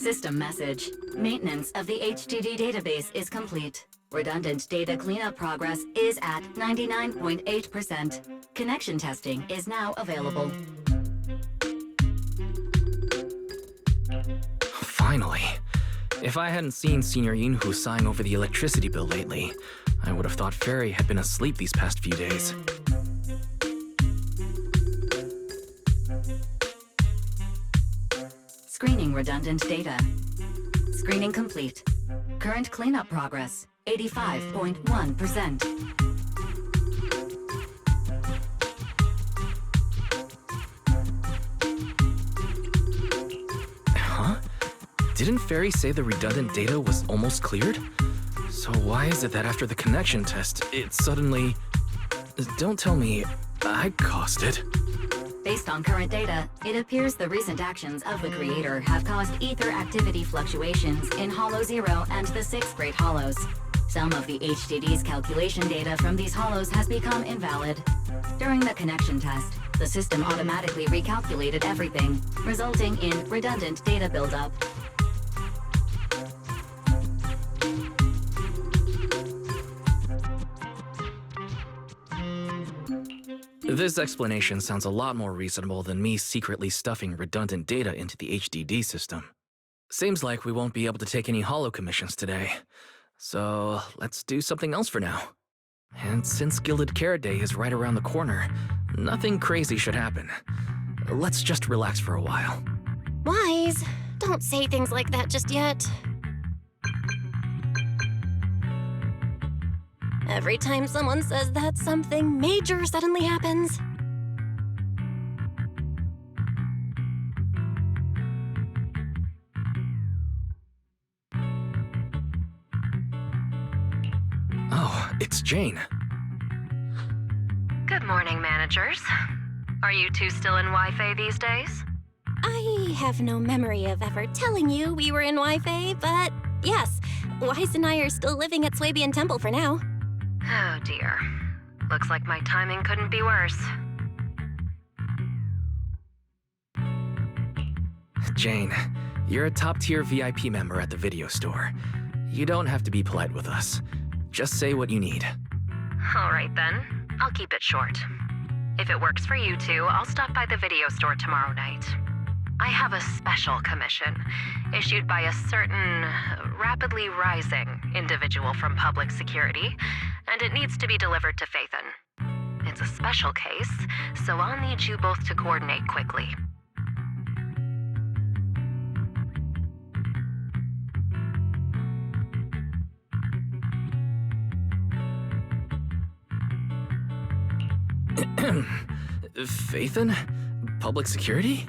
System message. Maintenance of the HDD database is complete. Redundant data cleanup progress is at 99.8%. Connection testing is now available. Finally. If I hadn't seen Senior Yinhu sighing over the electricity bill lately, I would have thought Fairy had been asleep these past few days. Screening redundant data. Screening complete. Current cleanup progress, 85.1%. Huh? Didn't Fairy say the redundant data was almost cleared? So why is it that after the connection test, it suddenly... Don't tell me I caused it. Based on current data, it appears the recent actions of the creator have caused ether activity fluctuations in Hollow 0 and the 6th Great Hollows. Some of the HDD's calculation data from these hollows has become invalid. During the connection test, the system automatically recalculated everything, resulting in redundant data buildup. This explanation sounds a lot more reasonable than me secretly stuffing redundant data into the HDD system. Seems like we won't be able to take any hollow commissions today. So let's do something else for now. And since Gilded Carrot Day is right around the corner, nothing crazy should happen. Let's just relax for a while. Wise, don't say things like that just yet. Every time someone says that, something major suddenly happens. Oh, it's Jane. Good morning, managers. Are you two still in Wi-Fi these days? I have no memory of ever telling you we were in Wi-Fi, but yes, Wise and I are still living at Swabian Temple for now. Oh dear. Looks like my timing couldn't be worse. Jane, you're a top-tier VIP member at the video store. You don't have to be polite with us. Just say what you need. All right then, I'll keep it short. If it works for you two, I'll stop by the video store tomorrow night. I have a special commission issued by a certain rapidly rising individual from public security, and it needs to be delivered to Phaethon. It's a special case, so I'll need you both to coordinate quickly. Phaethon? Public security?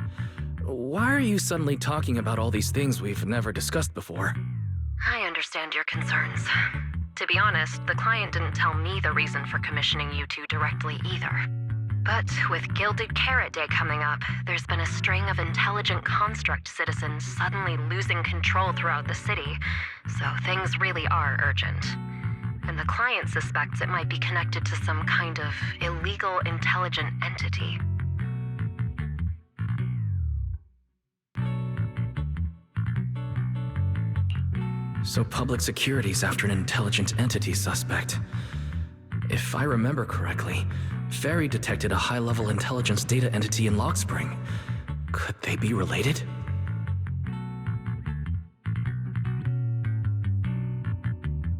Why are you suddenly talking about all these things we've never discussed before? I understand your concerns. To be honest, the client didn't tell me the reason for commissioning you two directly either. But with Gilded Carrot Day coming up, there's been a string of intelligent construct citizens suddenly losing control throughout the city, so things really are urgent. And the client suspects it might be connected to some kind of illegal intelligent entity. So public security's after an intelligent entity suspect. If I remember correctly, Fairy detected a high-level intelligence data entity in Lockspring. Could they be related?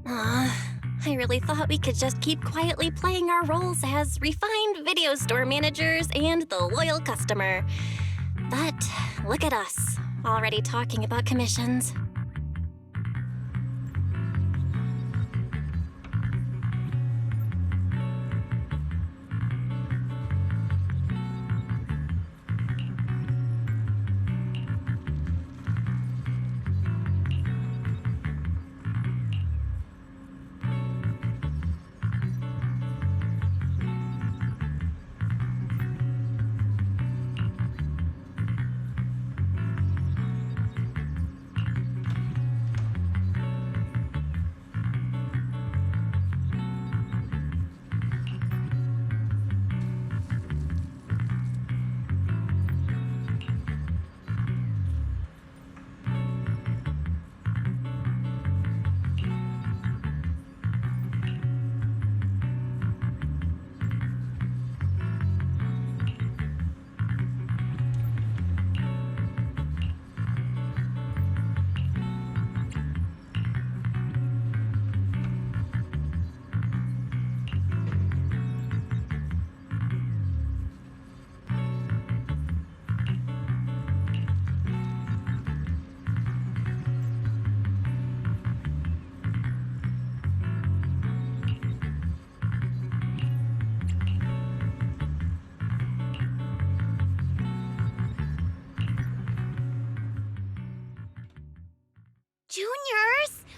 I really thought we could just keep quietly playing our roles as refined video store managers and the loyal customer. But look at us, already talking about commissions.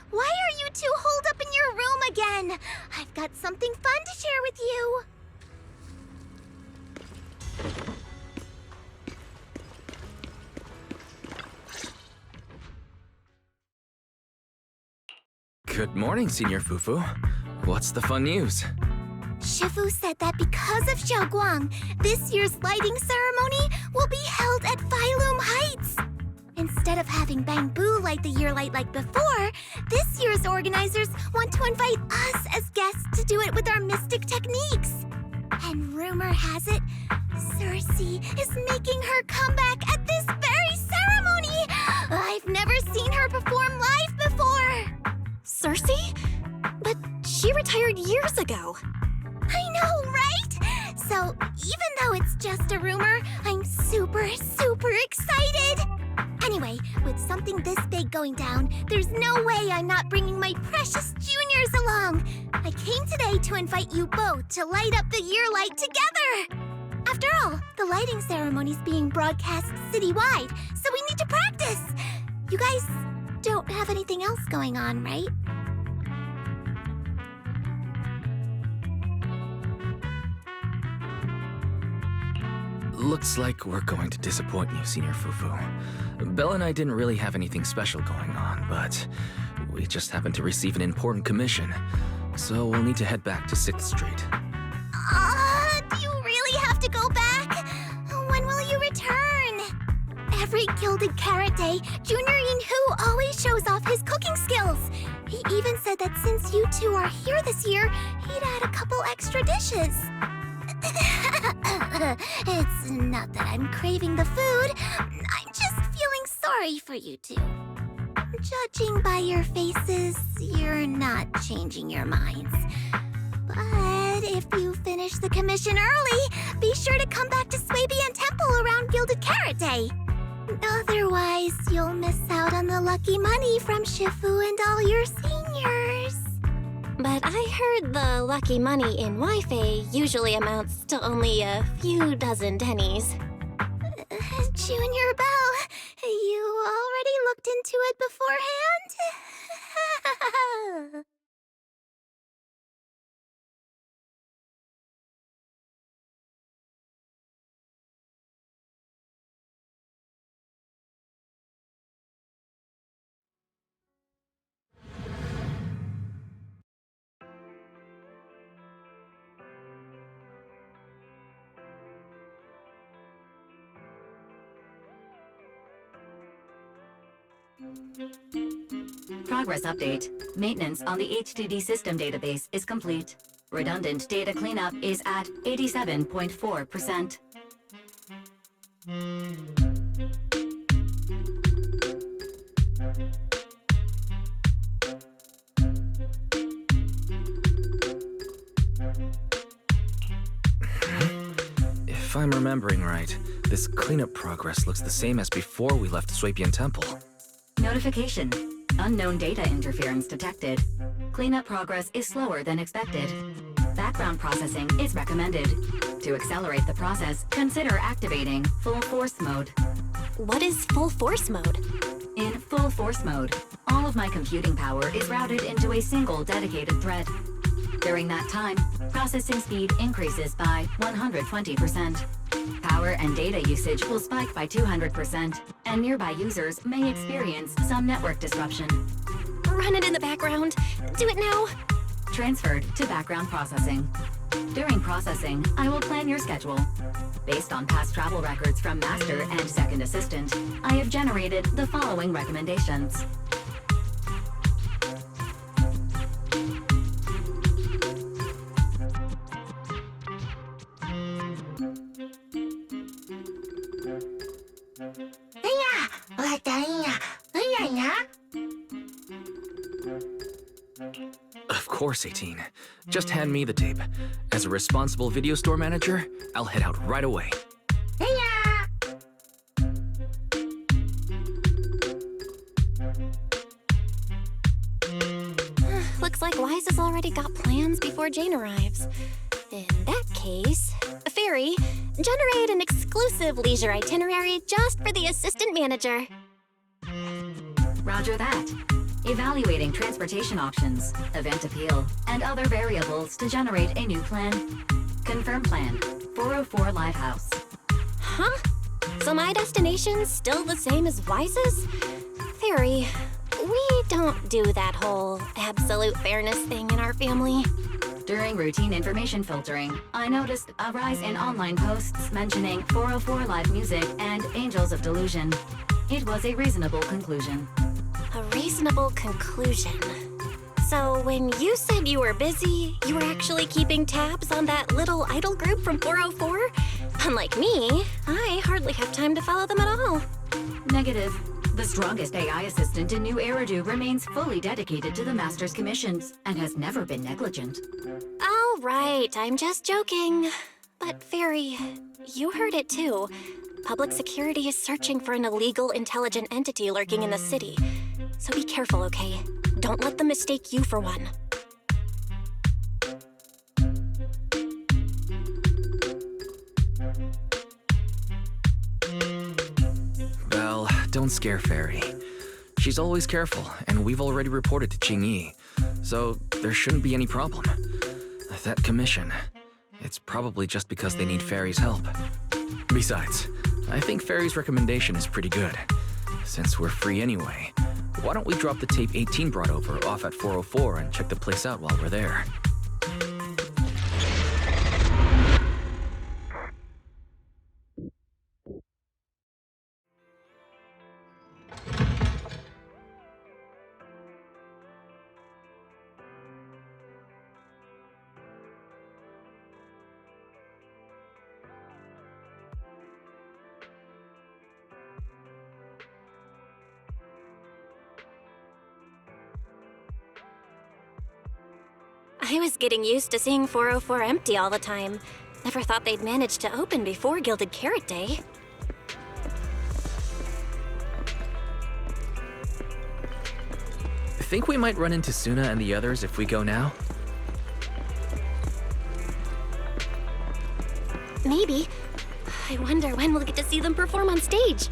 Why are you two holed up in your room again? I've got something fun to share with you. Good morning, Senior Fufu. What's the fun news? Shifu said that because of Xiaoguang, this year's lighting ceremony will be held at Phylum Heights. Instead of having Bangbu light the year light like before, this year's organizers want to invite us as guests to do it with our mystic techniques. And rumor has it, Cersei is making her comeback at this very ceremony! I've never seen her perform live before! Cersei? But she retired years ago. I know, right? So, even though it's just a rumor, I'm super excited! Anyway, with something this big going down, there's no way I'm not bringing my precious juniors along! I came today to invite you both to light up the year light together! After all, the lighting ceremony's being broadcast citywide, so we need to practice! You guys don't have anything else going on, right? Looks like we're going to disappoint you, Senior Fufu. Belle and I didn't really have anything special going on, but we just happened to receive an important commission, so we'll need to head back to 6th Street. Do you really have to go back? When will you return? Every Gilded Carrot Day, Junior Yinhu always shows off his cooking skills. He even said that since you two are here this year, he'd add a couple extra dishes. It's not that I'm craving the food. I'm just feeling sorry for you two. Judging by your faces, you're not changing your minds. But if you finish the commission early, be sure to come back to Swabian Temple around Gilded Carrot Day. Otherwise, you'll miss out on the lucky money from Shifu and all your seniors. But I heard the lucky money in Wi-Fi usually amounts to only a few dozen pennies. Junior Belle, you already looked into it beforehand? Progress update. Maintenance on the HDD system database is complete. Redundant data cleanup is at 87.4%. If I'm remembering right, this cleanup progress looks the same as before we left Swabian Temple. Notification. Unknown data interference detected. Cleanup progress is slower than expected. Background processing is recommended. To accelerate the process, consider activating full force mode. What is full force mode? In full force mode, all of my computing power is routed into a single dedicated thread. During that time, processing speed increases by 120%. Power and data usage will spike by 200%, and nearby users may experience some network disruption. Run it in the background. Do it now. Transferred to background processing. During processing, I will plan your schedule. Based on past travel records from Master and Second Assistant, I have generated the following recommendations. Of course, 18. Just hand me the tape. As a responsible video store manager, I'll head out right away. Looks like Wise has already got plans before Jane arrives. In that case, Fairy, generate an exclusive leisure itinerary just for the assistant manager. Roger that. evaluating transportation options, event appeal, and other variables to generate a new plan. Confirm plan, 404 Lighthouse. Huh? So my destination's still the same as Wise's? Fairy, we don't do that whole absolute fairness thing in our family. During routine information filtering, I noticed a rise in online posts mentioning 404 Live Music and Angels of Delusion. It was a reasonable conclusion. A reasonable conclusion. So when you said you were busy, you were actually keeping tabs on that little idol group from 404? Unlike me, I hardly have time to follow them at all. Negative. The strongest AI assistant in New Eridu remains fully dedicated to the Master's commissions and has never been negligent. All right, I'm just joking. But Fairy, you heard it too. Public security is searching for an illegal intelligent entity lurking in the city. So be careful, okay? Don't let them mistake you for one. Well, don't scare Fairy. She's always careful, and we've already reported to Qingyi, so there shouldn't be any problem. That commission, it's probably just because they need Fairy's help. Besides, I think Fairy's recommendation is pretty good. Since we're free anyway, why don't we drop the tape 18 brought over off at 404 and check the place out while we're there? I was getting used to seeing 404 empty all the time. Never thought they'd manage to open before Gilded Carrot Day. Think we might run into Suna and the others if we go now? Maybe. I wonder when we'll get to see them perform on stage.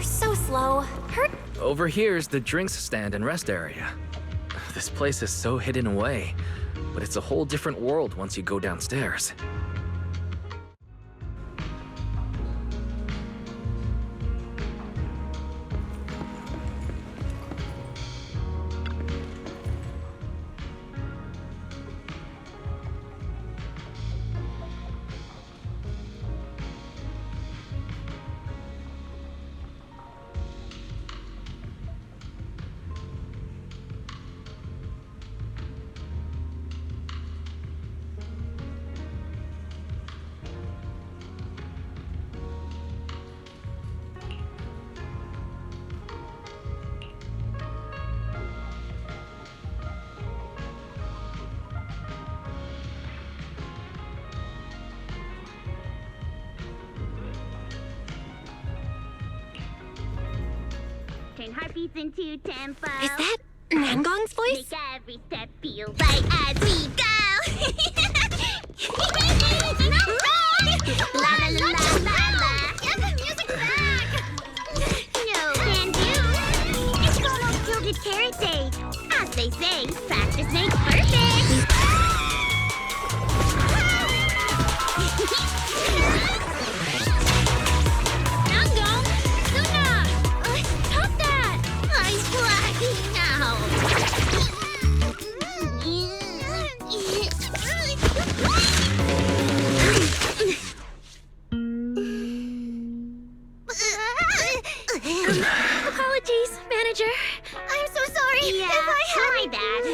You're so slow. Hurt? Over here's the drinks stand and rest area. This place is so hidden away, but it's a whole different world once you go downstairs. turn heartbeats into tempo. Is that Nangong's voice? Make every step feel right as we go. La la la la la. Give the music back. No can do. It's almost Gilded Carrot Day. As they say, practice makes perfect. Nangong, Luna, stop that! I'm blacking out. Apologies, manager. I'm so sorry. Yeah, if I had my bad.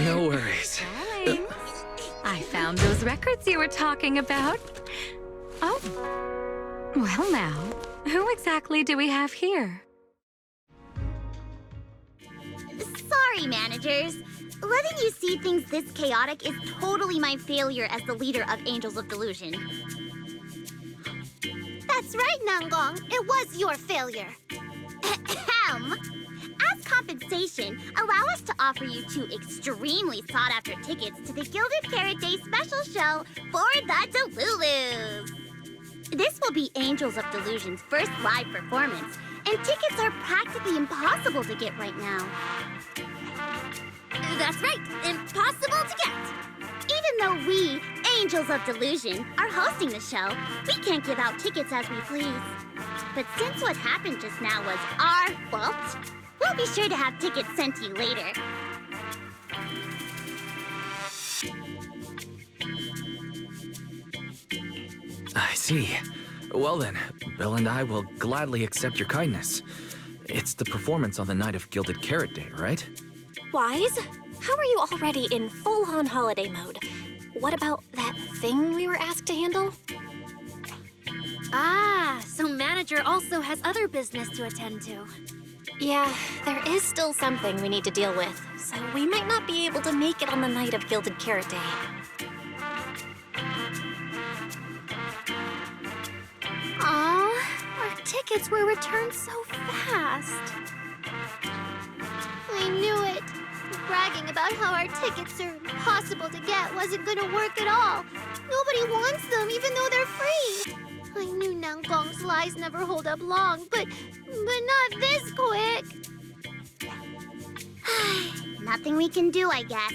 No worries. Darling, I found those records you were talking about. Oh. Well now, who exactly do we have here? Sorry, managers. Letting you see things this chaotic is totally my failure as the leader of Angels of Delusion. That's right, Nangong. It was your failure. Ahem. As compensation, allow us to offer you 2 extremely sought-after tickets to the Gilded Carrot Day special show for the Delulus. This will be Angels of Delusion's first live performance, and tickets are practically impossible to get right now. That's right, impossible to get. Even though we, Angels of Delusion, are hosting the show, we can't give out tickets as we please. But since what happened just now was our fault, we'll be sure to have tickets sent to you later. I see. Well then, Belle and I will gladly accept your kindness. It's the performance on the night of Gilded Carrot Day, right? Wise, how are you already in full-on holiday mode? What about that thing we were asked to handle? Ah, so manager also has other business to attend to. Yeah, there is still something we need to deal with, so we might not be able to make it on the night of Gilded Carrot Day. Aw, our tickets were returned so fast. I knew it. Bragging about how our tickets are impossible to get wasn't gonna work at all. Nobody wants them, even though they're free. I knew Nangong's lies never hold up long, but not this quick. Nothing we can do, I guess.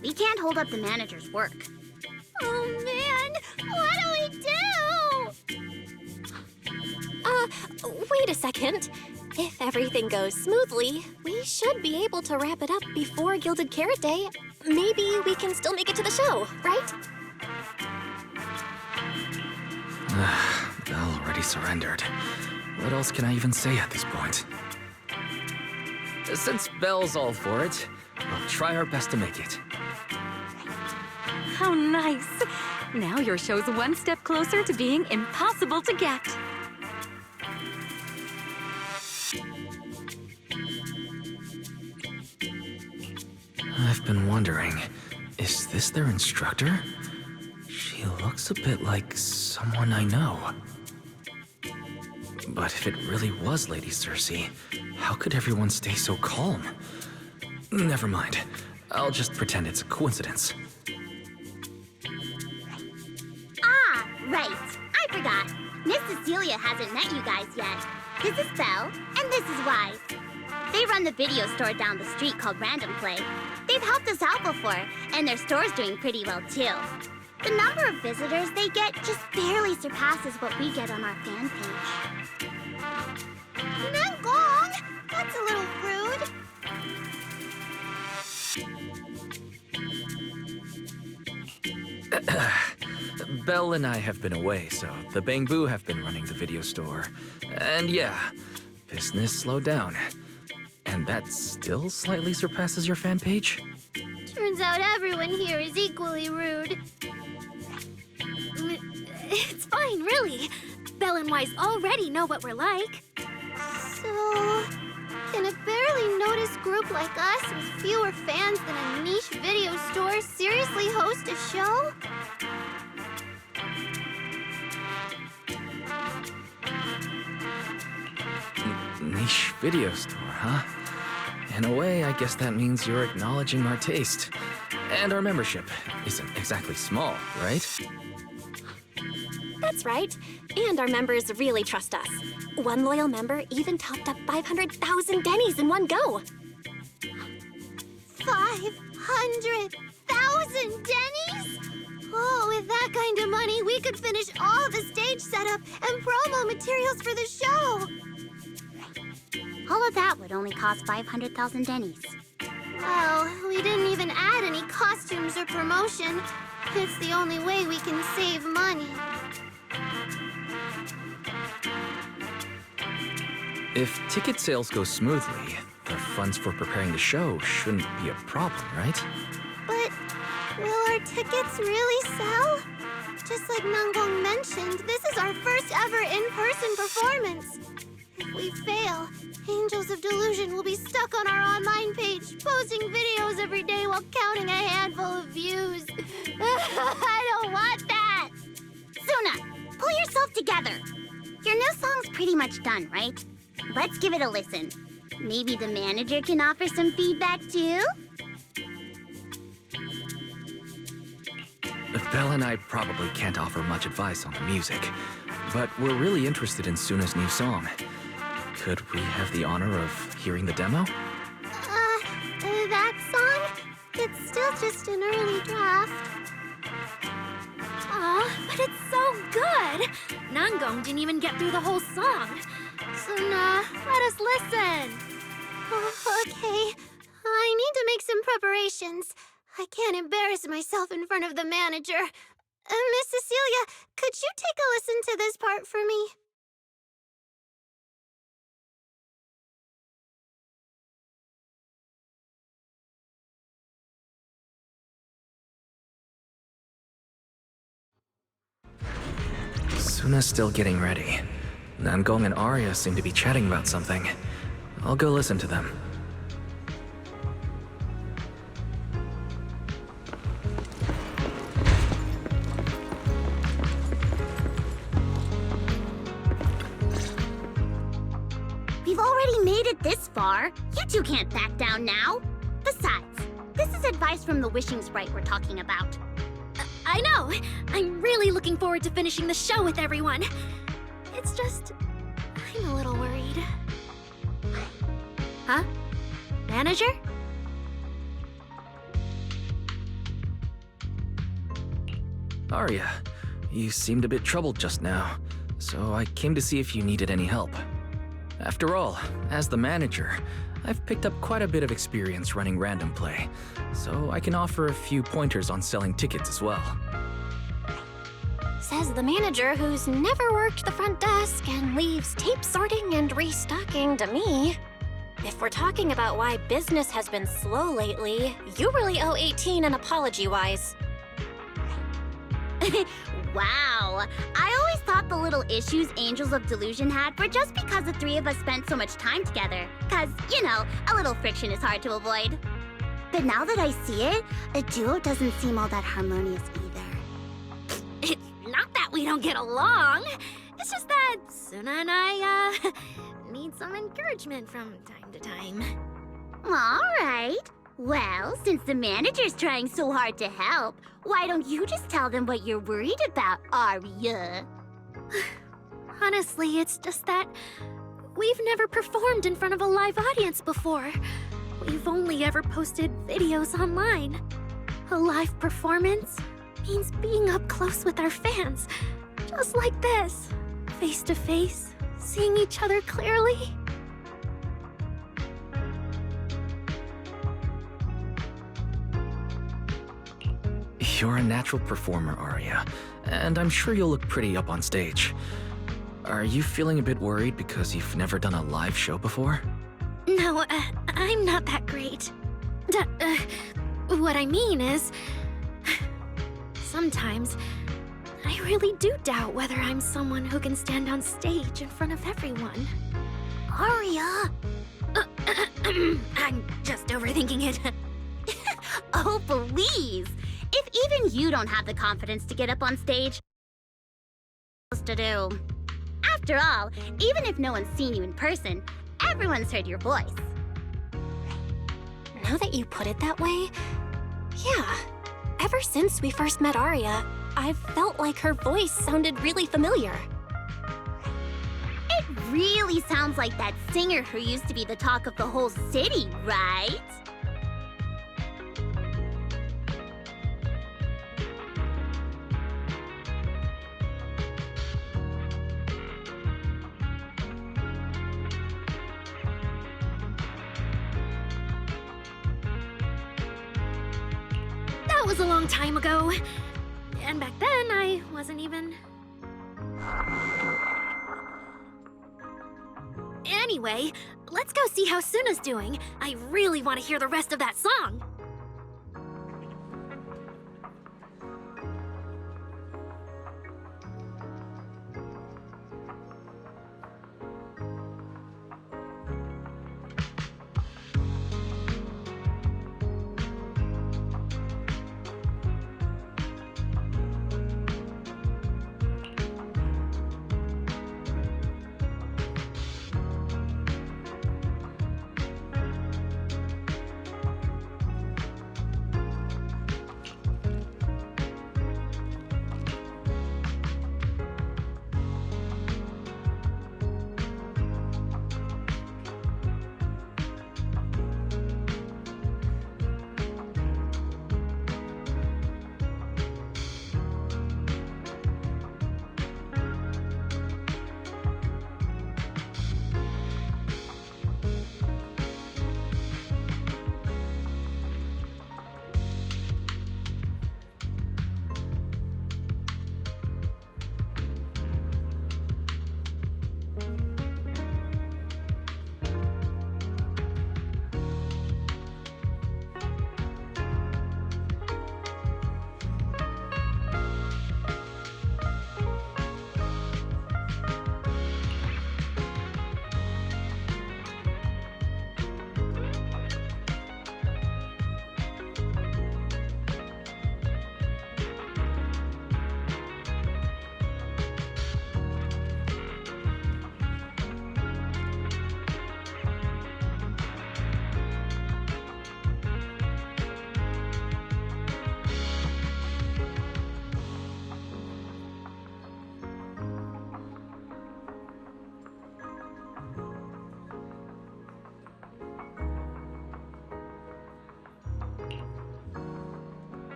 We can't hold up the manager's work. Oh man, what do we do? Wait a second. If everything goes smoothly, we should be able to wrap it up before Gilded Carrot Day. Maybe we can still make it to the show, right? Belle already surrendered. What else can I even say at this point? Since Belle's all for it, we'll try our best to make it. How nice. Now your show's one step closer to being impossible to get. I've been wondering, is this their instructor? She looks a bit like someone I know. But if it really was Lady Cersei, how could everyone stay so calm? Never mind. I'll just pretend it's a coincidence. Ah, right. I forgot. Miss Cecilia hasn't met you guys yet. This is Belle, and this is Wise. They run the video store down the street called Random Play. They've helped us out before, and their store's doing pretty well too. The number of visitors they get just barely surpasses what we get on our fan page. Nangong! That's a little rude. Belle and I have been away, so the Bangbu have been running the video store. And yeah, business slowed down. And that still slightly surpasses your fan page? Turns out everyone here is equally rude. It's fine, really. Belle and Wise already know what we're like. So, can a barely noticed group like us with fewer fans than a niche video store seriously host a show? video store, huh? In a way, I guess that means you're acknowledging our taste. And our membership isn't exactly small, right? That's right. And our members really trust us. One loyal member even topped up 500,000 Denny's in one go. 500,000 Denny's? Oh, with that kind of money, we could finish all the stage setup and promo materials for the show. All of that would only cost 500,000 Denny's. Well, we didn't even add any costumes or promotion. It's the only way we can save money. If ticket sales go smoothly, the funds for preparing the show shouldn't be a problem, right? But will our tickets really sell? Just like Nanggong mentioned, this is our first ever in-person performance. If we fail, Angels of Delusion will be stuck on our online page, posting videos every day while counting a handful of views. I don't want that! Suna, pull yourself together. Your new song's pretty much done, right? Let's give it a listen. Maybe the manager can offer some feedback too? Belle and I probably can't offer much advice on the music, but we're really interested in Suna's new song. Could we have the honor of hearing the demo? That song? It's still just an early draft. Aw, but it's so good! Nanggong didn't even get through the whole song. Suna, let us listen. Oh, okay. I need to make some preparations. I can't embarrass myself in front of the manager. Miss Cecilia, could you take a listen to this part for me? Suna's still getting ready. Nanggong and Arya seem to be chatting about something. I'll go listen to them. We've already made it this far. You two can't back down now. Besides, this is advice from the wishing sprite we're talking about. I know! I'm really looking forward to finishing the show with everyone. It's just... I'm a little worried. Huh? Manager? Arya, you seemed a bit troubled just now, so I came to see if you needed any help. After all, as the manager, I've picked up quite a bit of experience running random play, so I can offer a few pointers on selling tickets as well. Says the manager who's never worked the front desk and leaves tape sorting and restocking to me. If we're talking about why business has been slow lately, you really owe 18 an apology-wise. Wow. I always thought the little issues Angels of Delusion had were just because the three of us spent so much time together. Cause, you know, a little friction is hard to avoid. But now that I see it, a duo doesn't seem all that harmonious either. It's not that we don't get along. It's just that Suna and I, need some encouragement from time to time. All right. Well, since the manager's trying so hard to help, why don't you just tell them what you're worried about, Arya? Honestly, it's just that we've never performed in front of a live audience before. We've only ever posted videos online. A live performance means being up close with our fans, just like this, face to face, seeing each other clearly. You're a natural performer, Arya, and I'm sure you'll look pretty up on stage. Are you feeling a bit worried because you've never done a live show before? No, I'm not that great. What I mean is... Sometimes, I really do doubt whether I'm someone who can stand on stage in front of everyone. Arya! I'm just overthinking it. Oh, please! If even you don't have the confidence to get up on stage, what else to do? After all, even if no one's seen you in person, everyone's heard your voice. Now that you put it that way, yeah. Ever since we first met Arya, I've felt like her voice sounded really familiar. It really sounds like that singer who used to be the talk of the whole city, right? That was a long time ago. And back then, I wasn't even... Anyway, let's go see how Suna's doing. I really want to hear the rest of that song.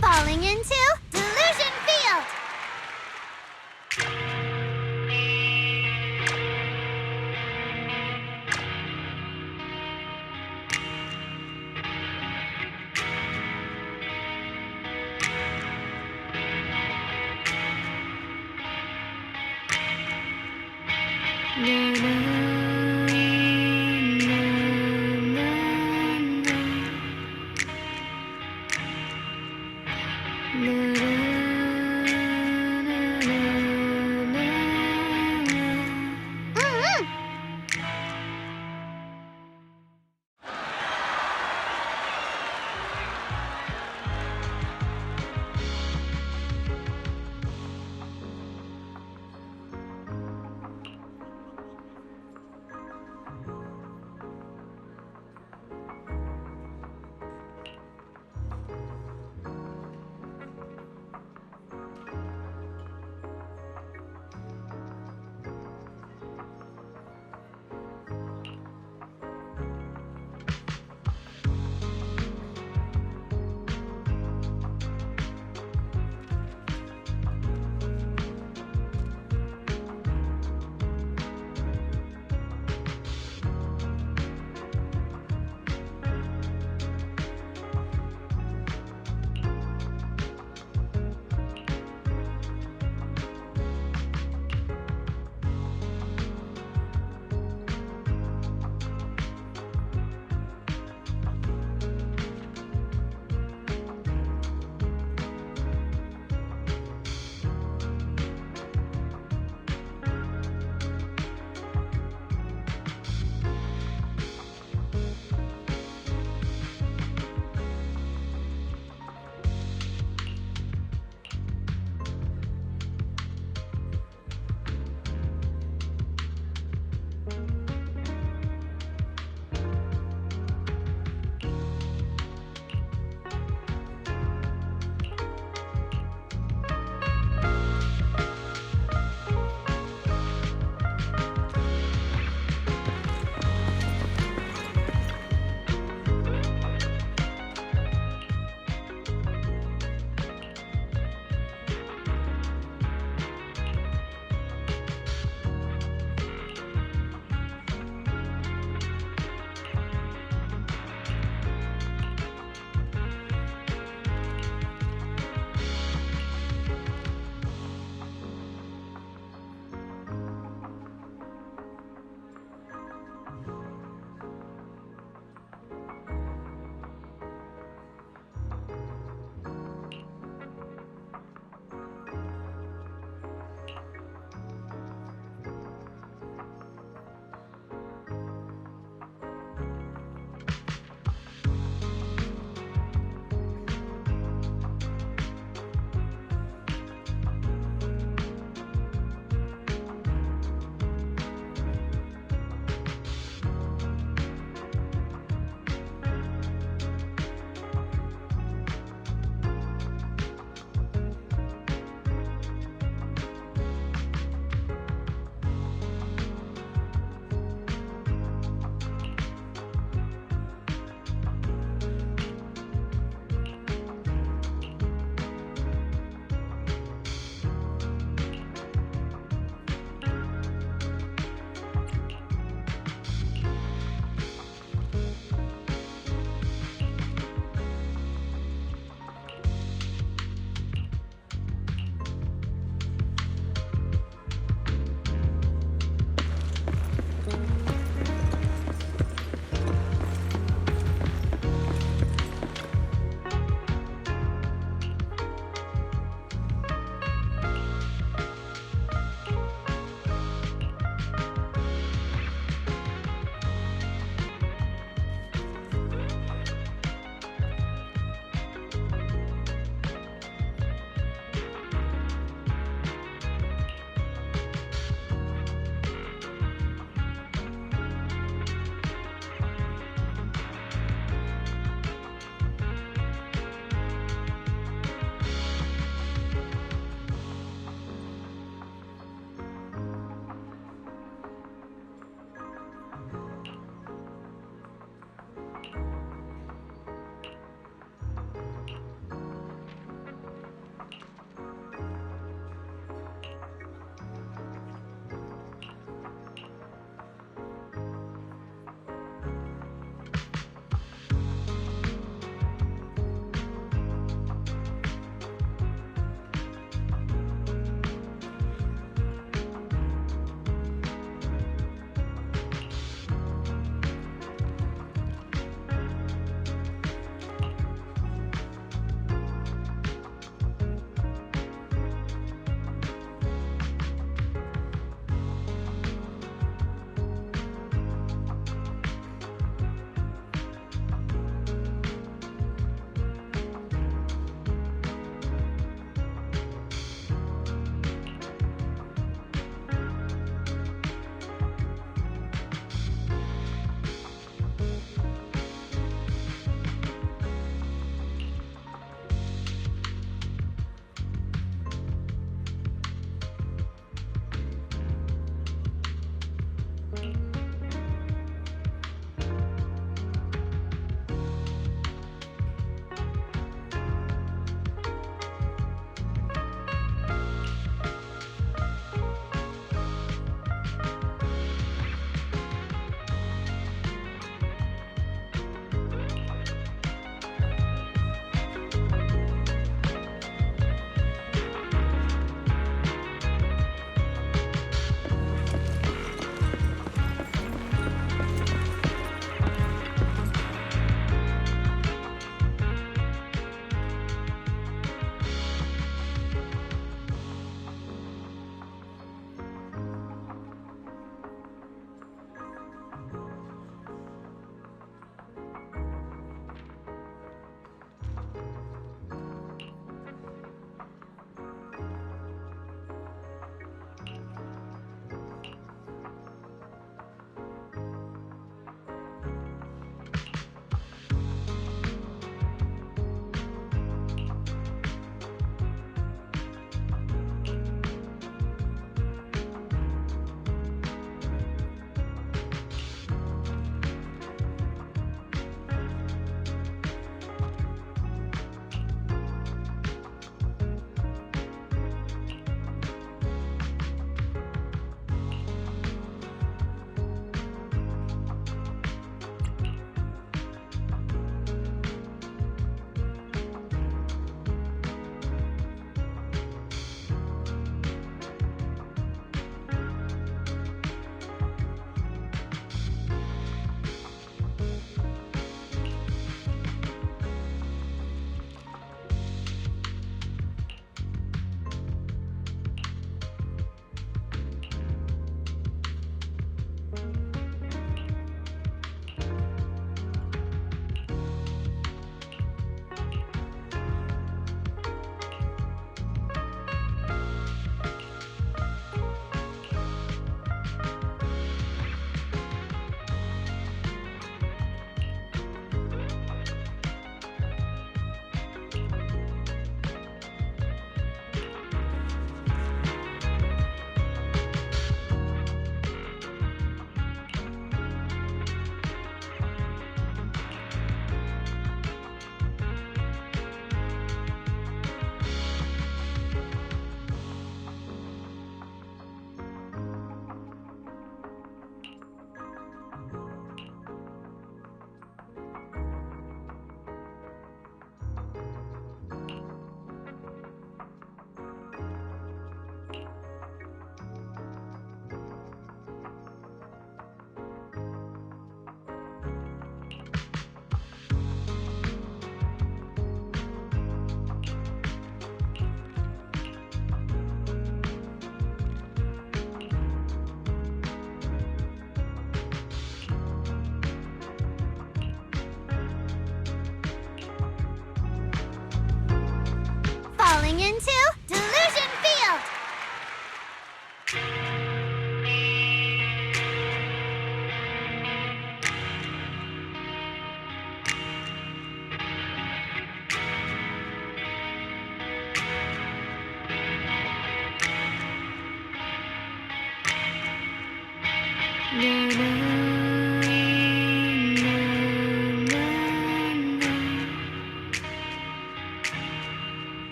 Falling into Delusion Field!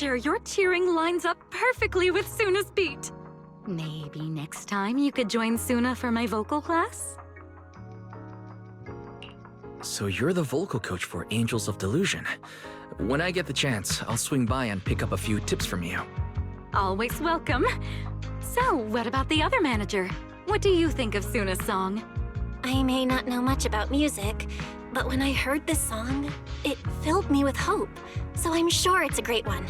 Manager, your cheering lines up perfectly with Suna's beat. Maybe next time you could join Suna for my vocal class? So you're the vocal coach for Angels of Delusion. When I get the chance, I'll swing by and pick up a few tips from you. Always welcome. So, what about the other manager? What do you think of Suna's song? I may not know much about music, but when I heard this song, it filled me with hope. So I'm sure it's a great one.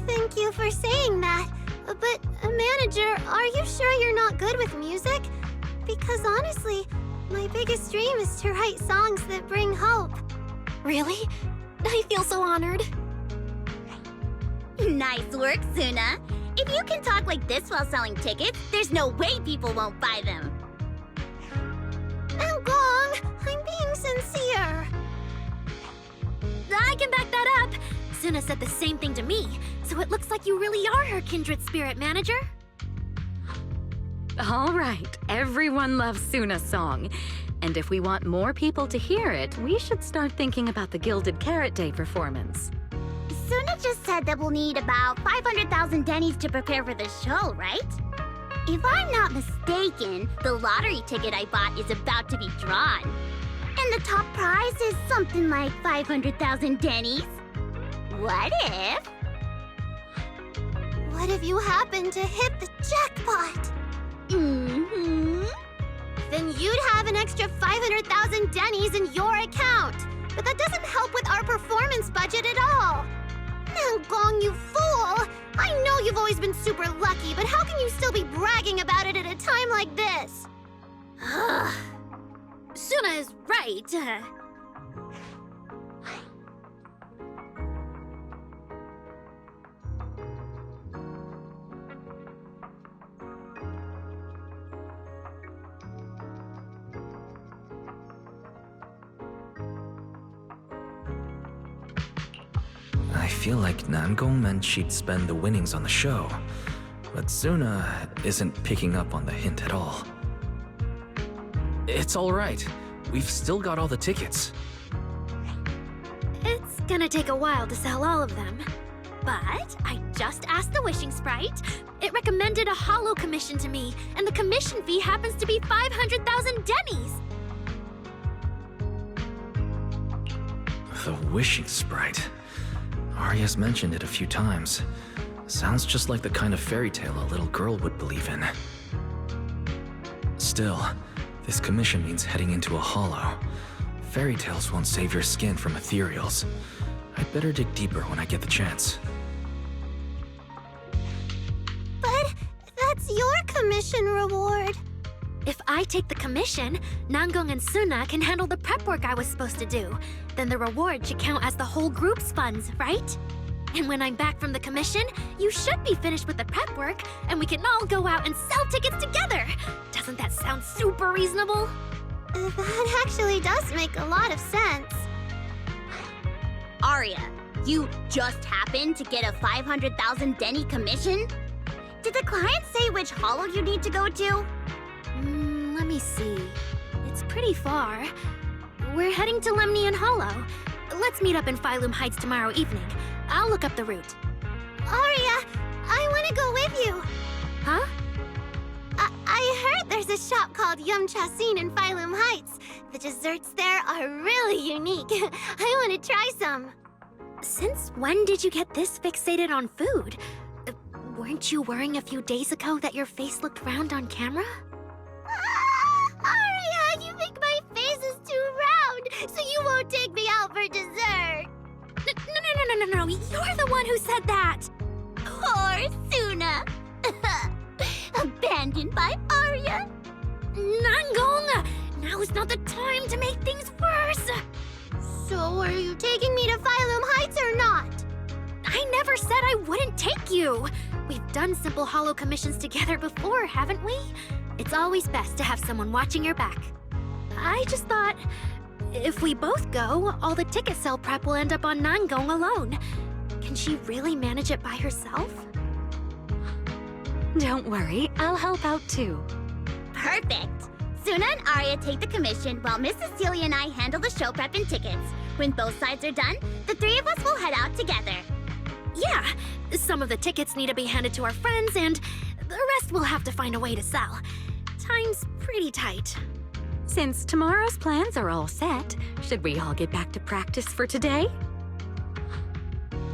Thank you for saying that. But, manager, are you sure you're not good with music? Because honestly, my biggest dream is to write songs that bring hope. Really? I feel so honored. Nice work, Suna. If you can talk like this while selling tickets, there's no way people won't buy them. Now, Gong, I'm being sincere. I can back that up. Suna said the same thing to me, so it looks like you really are her kindred spirit, manager. All right, everyone loves Suna's song. And if we want more people to hear it, we should start thinking about the Gilded Carrot Day performance. Suna just said that we'll need about 500,000 dennies to prepare for the show, right? If I'm not mistaken, the lottery ticket I bought is about to be drawn. And the top prize is something like 500,000 dennies. What if? What if you happen to hit the jackpot? Mm-hmm. Then you'd have an extra 500,000 dennies in your account. But that doesn't help with our performance budget at all. Now, Gong, you fool! I know you've always been super lucky, but how can you still be bragging about it at a time like this? Suna is right. I feel like Nangong meant she'd spend the winnings on the show, but Suna isn't picking up on the hint at all. It's all right. We've still got all the tickets. It's gonna take a while to sell all of them. But I just asked the Wishing Sprite. It recommended a holo commission to me, and the commission fee happens to be 500,000 dennies. The Wishing Sprite. Arya's mentioned it a few times. Sounds just like the kind of fairy tale a little girl would believe in. Still, this commission means heading into a hollow. Fairy tales won't save your skin from ethereals. I'd better dig deeper when I get the chance. But that's your commission reward. If I take the commission, Nangong and Suna can handle the prep work I was supposed to do. Then the reward should count as the whole group's funds, right? And when I'm back from the commission, you should be finished with the prep work, and we can all go out and sell tickets together. Doesn't that sound super reasonable? That actually does make a lot of sense. Arya, you just happened to get a 500,000 denny commission? Did the client say which hollow you need to go to? Let me see. It's pretty far. We're heading to Lemnian Hollow. Let's meet up in Phylum Heights tomorrow evening. I'll look up the route. Aria, I want to go with you. Huh? I heard there's a shop called Yum Chasin in Phylum Heights. The desserts there are really unique. I want to try some. Since when did you get this fixated on food? Weren't you worrying a few days ago that your face looked round on camera? Aria, you think my face is too round, so you won't take me out for dessert. No, you're the one who said that! Poor Suna. Abandoned by Aria. Nangong! Now is not the time to make things worse! So are you taking me to Phylum Heights or not? I never said I wouldn't take you! We've done simple holo commissions together before, haven't we? It's always best to have someone watching your back. I just thought, if we both go, all the ticket sale prep will end up on Nangong alone. Can she really manage it by herself? Don't worry, I'll help out too. Perfect! Suna and Arya take the commission while Miss Cecilia and I handle the show prep and tickets. When both sides are done, the three of us will head out together. Yeah, some of the tickets need to be handed to our friends, and the rest we'll have to find a way to sell. Time's pretty tight. Since tomorrow's plans are all set, should we all get back to practice for today?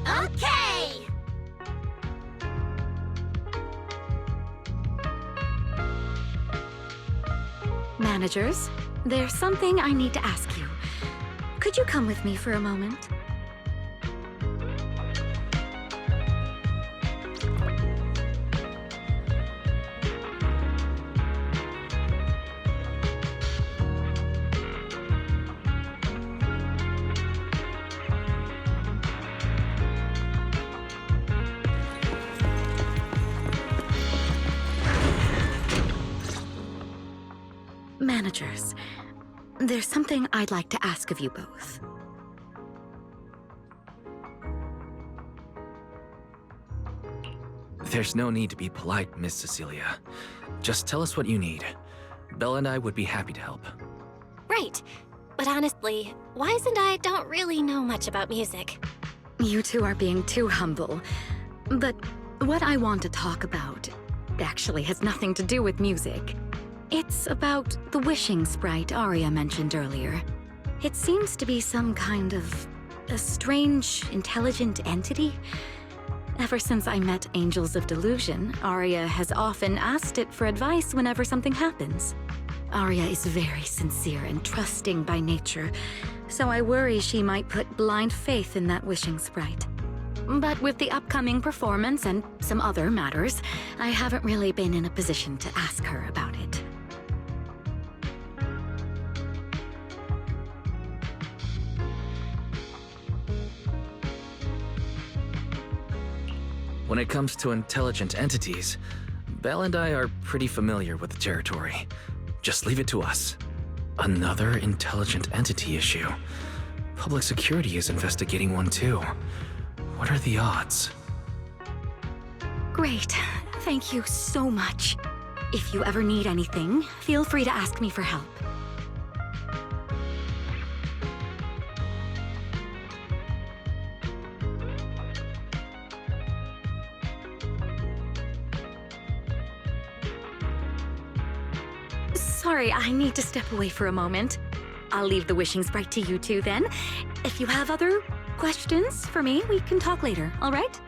Okay! Managers, there's something I need to ask you. Could you come with me for a moment? Managers, there's something I'd like to ask of you both. There's no need to be polite, Miss Cecilia. Just tell us what you need. Belle and I would be happy to help. Right. But honestly, Wise and I don't really know much about music. You two are being too humble. But what I want to talk about actually has nothing to do with music. It's about the wishing sprite Arya mentioned earlier. It seems to be some kind of a strange, intelligent entity. Ever since I met Angels of Delusion, Arya has often asked it for advice whenever something happens. Arya is very sincere and trusting by nature, so I worry she might put blind faith in that wishing sprite. But with the upcoming performance and some other matters, I haven't really been in a position to ask her about it. When it comes to intelligent entities, Belle and I are pretty familiar with the territory. Just leave it to us. Another intelligent entity issue. Public security is investigating one too. What are the odds? Great. Thank you so much. If you ever need anything, feel free to ask me for help. Sorry, I need to step away for a moment. I'll leave the wishing sprite to you two then. If you have other questions for me, we can talk later, all right?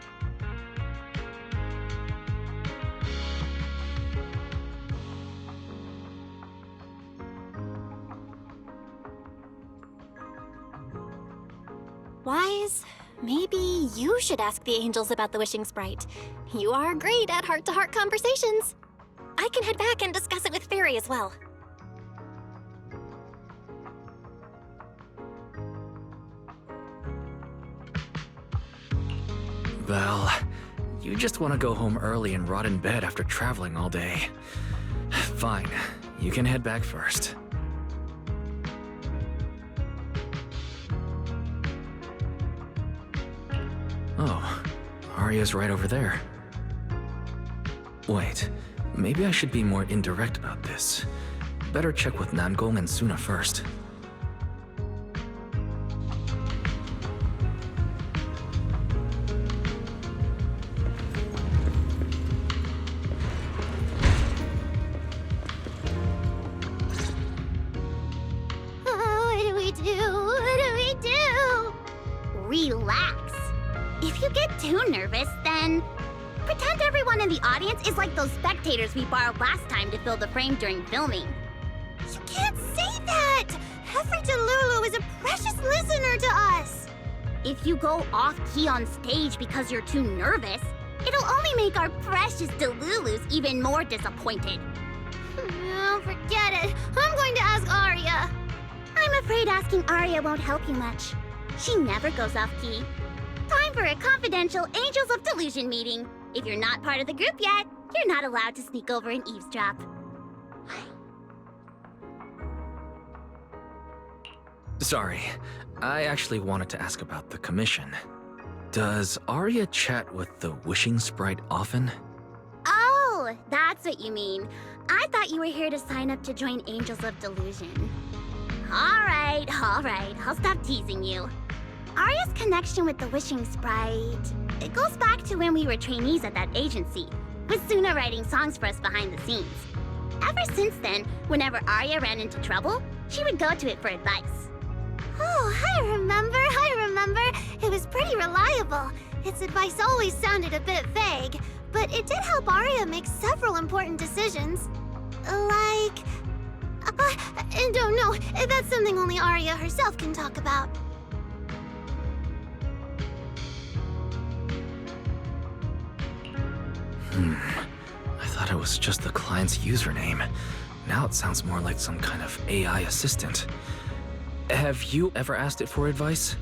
Wise, maybe you should ask the angels about the wishing sprite. You are great at heart-to-heart conversations. I can head back and discuss it with Fairy as well. Belle, you just want to go home early and rot in bed after traveling all day. Fine, you can head back first. Oh, Arya's right over there. Wait, maybe I should be more indirect about this. Better check with Nangong and Suna first. What do we do? Relax. If you get too nervous, then Pretend everyone in the audience is like those spectators we borrowed last time to fill the frame during filming. You can't say that! Every Delulu is a precious listener to us! If you go off-key on stage because you're too nervous, it'll only make our precious Delulus even more disappointed. Oh, forget it. I'm going to ask Arya. I'm afraid asking Arya won't help you much. She never goes off-key. Time for a confidential Angels of Delusion meeting. If you're not part of the group yet, you're not allowed to sneak over and eavesdrop. Sorry, I actually wanted to ask about the commission. Does Arya chat with the wishing sprite often? Oh, that's what you mean. I thought you were here to sign up to join Angels of Delusion. All right, I'll stop teasing you. Arya's connection with the Wishing Sprite, it goes back to when we were trainees at that agency, with Suna writing songs for us behind the scenes. Ever since then, whenever Arya ran into trouble, she would go to it for advice. Oh, I remember. It was pretty reliable. Its advice always sounded a bit vague, but it did help Arya make several important decisions. Like... I don't know. That's something only Arya herself can talk about. I thought it was just the client's username. Now it sounds more like some kind of AI assistant. Have you ever asked it for advice?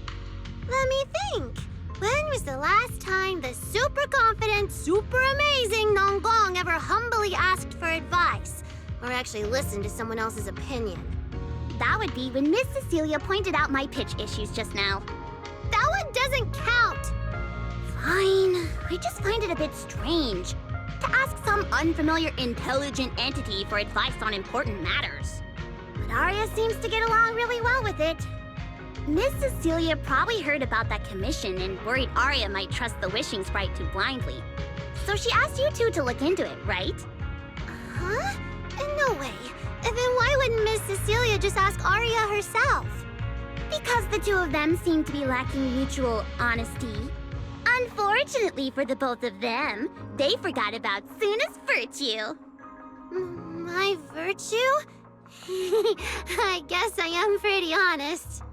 Let me think. When was the last time the super confident, super amazing Nonggong ever humbly asked for advice? Or actually listened to someone else's opinion? That would be when Miss Cecilia pointed out my pitch issues just now. That one doesn't count! Fine. I just find it a bit strange to ask some unfamiliar intelligent entity for advice on important matters. But Arya seems to get along really well with it. Miss Cecilia probably heard about that commission and worried Arya might trust the Wishing Sprite too blindly. So she asked you two to look into it, right? Huh? No way. Then why wouldn't Miss Cecilia just ask Arya herself? Because the two of them seem to be lacking mutual honesty. Unfortunately for the both of them, they forgot about Suna's virtue. My virtue? I guess I am pretty honest.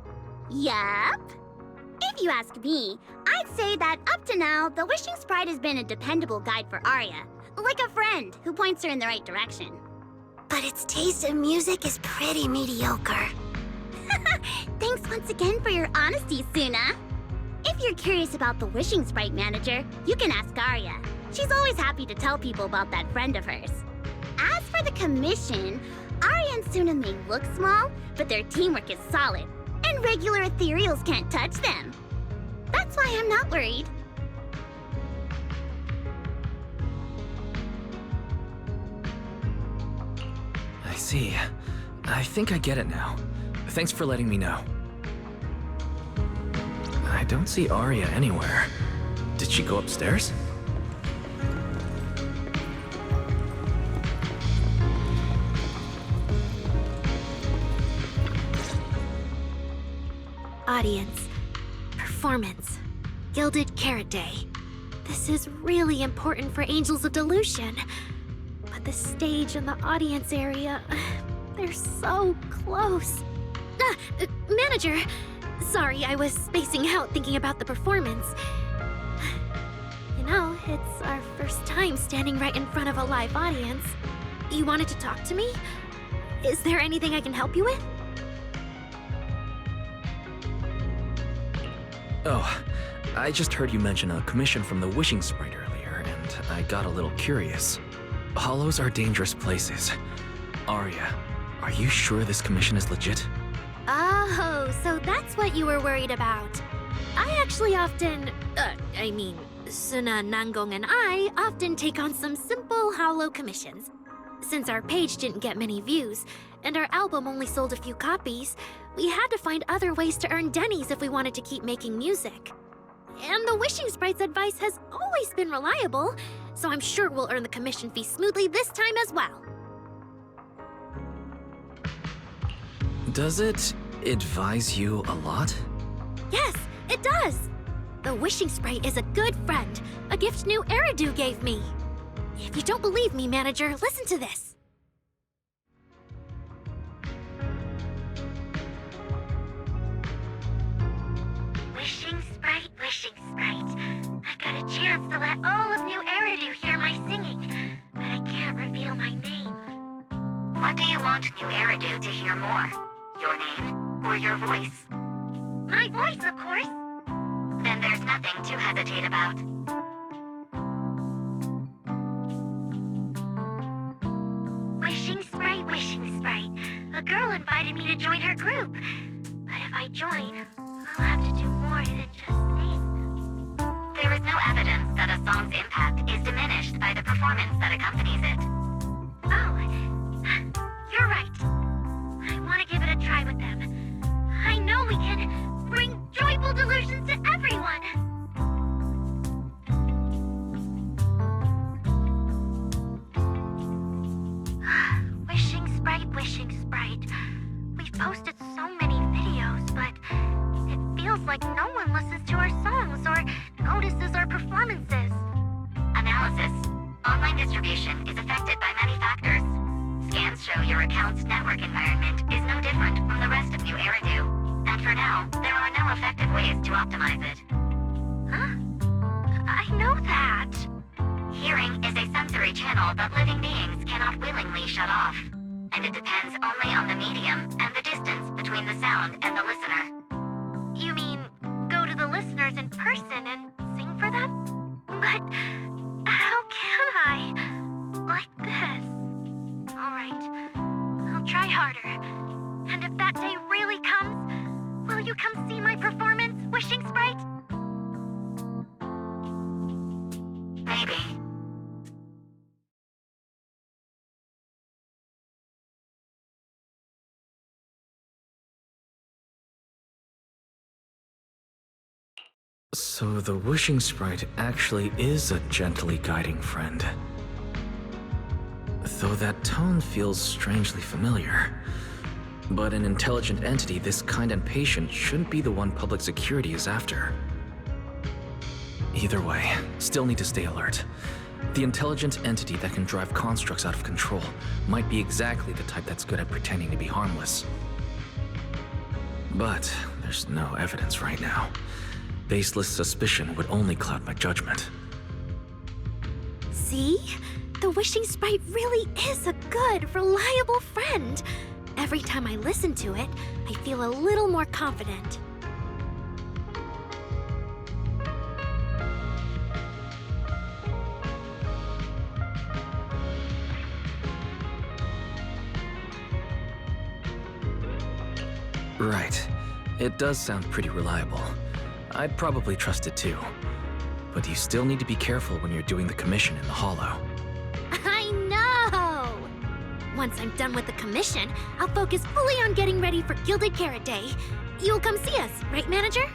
Yup. If you ask me, I'd say that up to now, the Wishing Sprite has been a dependable guide for Arya. Like a friend who points her in the right direction. But its taste in music is pretty mediocre. Thanks once again for your honesty, Suna. If you're curious about the Wishing Sprite manager, you can ask Arya. She's always happy to tell people about that friend of hers. As for the commission, Arya and Suna may look small, but their teamwork is solid, and regular ethereals can't touch them. That's why I'm not worried. I see. I think I get it now. Thanks for letting me know. I don't see Arya anywhere. Did she go upstairs? Audience. Performance. Gilded Carrot Day. This is really important for Angels of Delusion. But the stage and the audience area, they're so close. Manager! Sorry, I was spacing out thinking about the performance. You know, it's our first time standing right in front of a live audience. You wanted to talk to me? Is there anything I can help you with? Oh, I just heard you mention a commission from the Wishing Sprite earlier, and I got a little curious. Hollows are dangerous places. Arya, are you sure this commission is legit? Oh, so that's what you were worried about. I actually often, Suna, Nangong, and I often take on some simple hollow commissions. Since our page didn't get many views, and our album only sold a few copies, we had to find other ways to earn dennies if we wanted to keep making music. And the Wishing Sprite's advice has always been reliable, so I'm sure we'll earn the commission fee smoothly this time as well. Does it advise you a lot? Yes, it does. The wishing sprite is a good friend, a gift new Eridu gave me. If you don't believe me, manager, listen to this. Wishing sprite, I got a chance to let all of New Eridu hear my singing, but I can't reveal my name. What do you want New Eridu to hear more? Your name or your voice? My voice, of course. Then there's nothing to hesitate about. Wishing sprite. A girl invited me to join her group. But if I join, I'll have to do more than just sing. There is no evidence that a song's impact is diminished by the performance that accompanies it. Oh, you're right. I want to give it a try with them. I know we can bring joyful delusions to everyone. Wishing sprite. We've posted so many videos, but it feels like no one listens to our songs or notices our performances. Analysis. Online distribution is affected by many factors. Scans show your account's network environment is no different from the rest of New Eridu. And for now, there are no effective ways to optimize it. Huh? I know that. Hearing is a sensory channel that living beings cannot willingly shut off. And it depends only on the medium and the distance between the sound and the listener. You mean go to the listeners in person and sing for them? But how can I? Like this. Alright, I'll try harder. And if that day really comes, will you come see my performance, Wishing Sprite? Maybe. So the wishing sprite actually is a gently guiding friend. Though that tone feels strangely familiar. But an intelligent entity this kind and patient shouldn't be the one public security is after. Either way, still need to stay alert. The intelligent entity that can drive constructs out of control might be exactly the type that's good at pretending to be harmless. But there's no evidence right now. Baseless suspicion would only cloud my judgment. See? The wishing sprite really is a good, reliable friend. Every time I listen to it, I feel a little more confident. Right. It does sound pretty reliable. I'd probably trust it too. But you still need to be careful when you're doing the commission in the Hollow. I know! Once I'm done with the commission, I'll focus fully on getting ready for Gilded Carrot Day. You'll come see us, right, Manager?